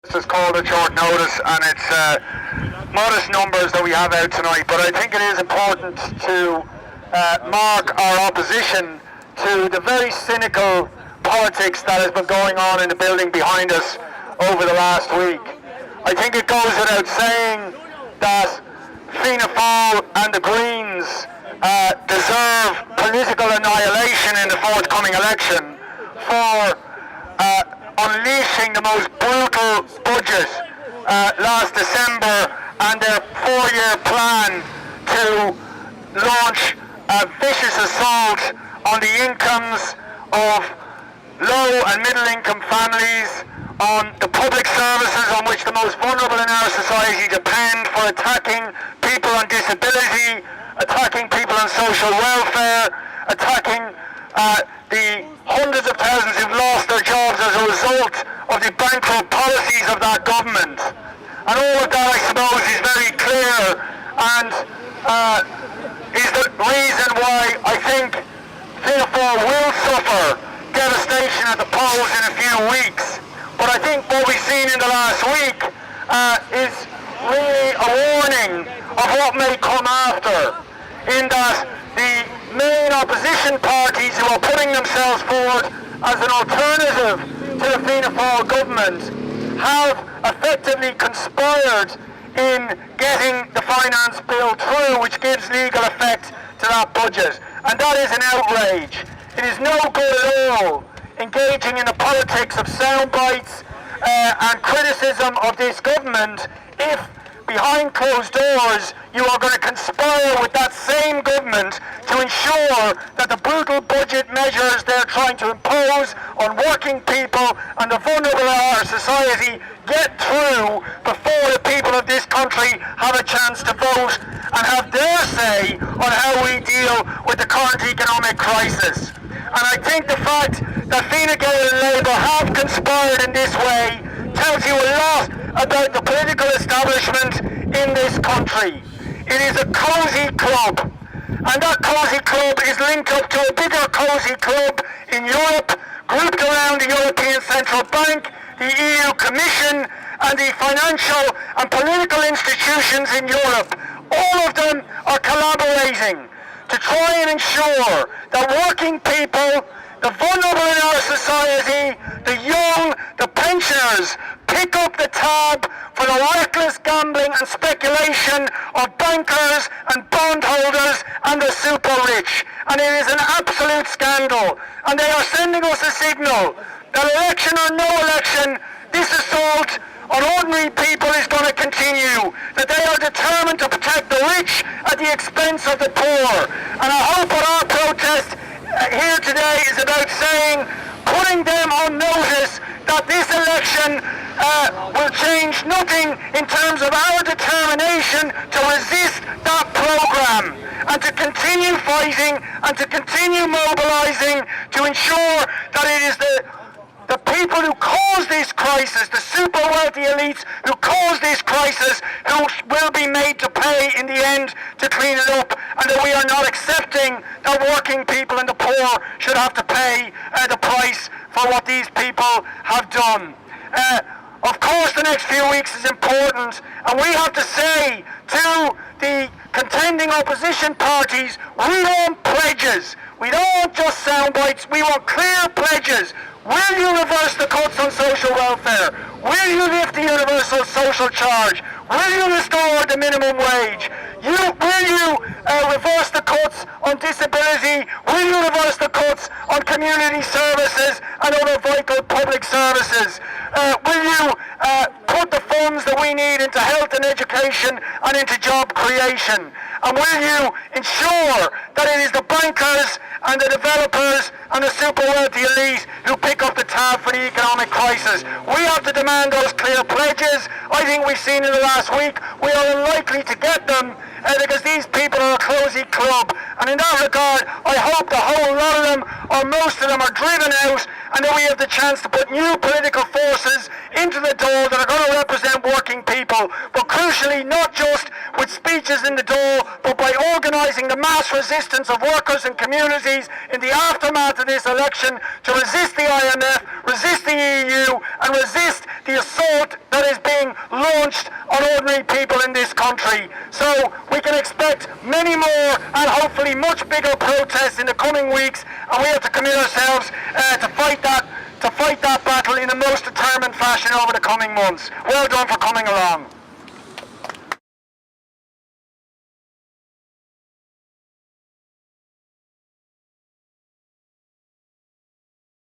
This is called at short notice, and it's modest numbers that we have out tonight, but I think it is important to mark our opposition to the very cynical politics that has been going on in the building behind us over the last week. I think it goes without saying that Fianna Fail and the Greens deserve political annihilation in the forthcoming election for unleashing the most brutal budget last December and their 4-year plan to launch a vicious assault on the incomes of low and middle income families, on the public services on which the most vulnerable in our society depend, for attacking people on disability, attacking people on social welfare, attacking the hundreds of thousands who've lost their jobs as a result of the bankrupt policies of that government. And all of that, I suppose, is very clear and is the reason why I think Fianna Fail will suffer devastation at the polls in a few weeks. But I think what we've seen in the last week is really a warning of what may come after, in that the main opposition parties who are putting themselves forward as an alternative to the Fianna Fail government have effectively conspired in getting the finance bill through, which gives legal effect to that budget. And that is an outrage. It is no good at all engaging in the politics of sound bites and criticism of this government if behind closed doors you are going to conspire with that same government to ensure that the brutal budget measures they're trying to impose on working people and the vulnerable in our society get through before the people of this country have a chance to vote and have their say on how we deal with the current economic crisis. And I think the fact that Fianna Gael and Labour have conspired in this way tells you a lot about the political establishment in this country. It is a cosy club, and that cosy club is linked up to a bigger cosy club in Europe, grouped around the European Central Bank, the EU Commission, and the financial and political institutions in Europe. All of them are collaborating to try and ensure that working people, the vulnerable in our society, the young, the pensioners, pick up the tab for the reckless gambling and speculation of bankers and bondholders and the super rich. And it is an absolute scandal. And they are sending us a signal that election or no election, this assault on ordinary people is going to continue, that they are determined to protect the rich at the expense of the poor. And I hope what our protest here today is about saying, putting them on notice that this election will change nothing in terms of our determination to resist that programme and to continue fighting and to continue mobilising to ensure that it is the people who cause this crisis, the super wealthy elites who cause this crisis, who will be made to pay in the end to clean it up, and that we are not accepting that working people and the poor should have to pay the price for what these people have done. Of course the next few weeks is important, and we have to say to the contending opposition parties, we want pledges. We don't want just sound bites, we want clear pledges. Will you reverse the cuts on social welfare? Will you lift the universal social charge? Will you restore the minimum wage? Will you reverse the cuts on disability? Will you reverse the cuts on community services and other vital public services? Will you put the funds that we need into health and education and into job creation? And will you ensure that it is the bankers and the developers and the super wealthy elite who pick up the tab for the economic crisis? We have to demand those clear pledges. I think we've seen in the last week we are unlikely to get them because these people are a closey club. And in that regard, I hope the whole lot of them, or most of them, are driven out, and that we have the chance to put new political forces into the door that are going to represent working people, but crucially not just with speeches in the door, but by organising the mass resistance of workers and communities in the aftermath of this election to resist the IMF, resist the EU, and resist the assault that is being launched on ordinary people in this country. So we can expect many more and hopefully much bigger protests in the coming weeks, and we have to commit ourselves to fight that battle in the most determined fashion over the coming months. Well done for coming along.